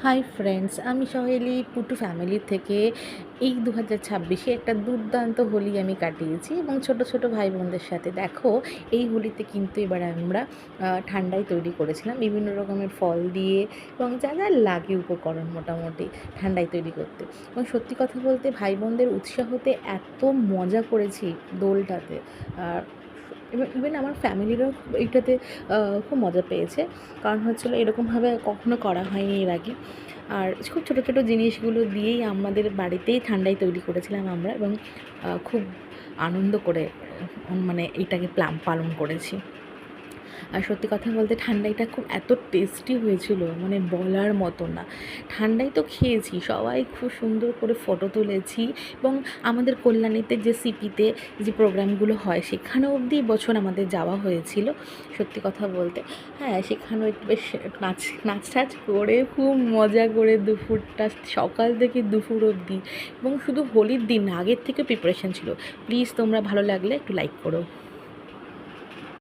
Hi friends, আমি সহেলি Putu family থেকে এই 2026-এ একটা দুর্দান্ত হোলি আমি কাটিয়েছি এবং ছোট ছোট ভাই বোনদের সাথে। দেখো, এই হোলিতে কিন্তু এবার আমরা ঠান্ডাই তৈরি করেছিলাম বিভিন্ন রকমের ফল দিয়ে এবং যা যা লাগে উপকরণ মোটামুটি ঠান্ডাই তৈরি করতে। এবং সত্যি কথা বলতে ভাই বোনদের উৎসাহতে এত মজা করেছি দোলটাতে। আর ইভেন আমার ফ্যামিলিরও এইটাতে খুব মজা পেয়েছে, কারণ হচ্ছিলো এরকমভাবে কখনো করা হয়নি এর আগে। আর খুব ছোটো ছোটো জিনিসগুলো দিয়েই আমাদের বাড়িতেই ঠান্ডাই তৈরি করেছিলাম আমরা, এবং খুব আনন্দ করে মানে এইটাকে পালন করেছি। আর সত্যি কথা বলতে ঠান্ডাইটা খুব এত টেস্টি হয়েছিল, মানে বলার মতো না। ঠান্ডাই তো খেয়েছি, সবাই খুব সুন্দর করে ফটো তুলেছি, এবং আমাদের কল্যাণীতে যে সিপিতে যে প্রোগ্রামগুলো হয় সেখানে অবধি বছর আমাদের যাওয়া হয়েছিল। সত্যি কথা বলতে হ্যাঁ, সেখানেও একটু বেশ নাচ টাচ করে খুব মজা করে দুপুরটা সকাল থেকে দুপুর অবধি, এবং শুধু হোলির দিন না, আগের থেকে প্রিপারেশান ছিল। প্লিজ তোমরা ভালো লাগলে একটু লাইক করো।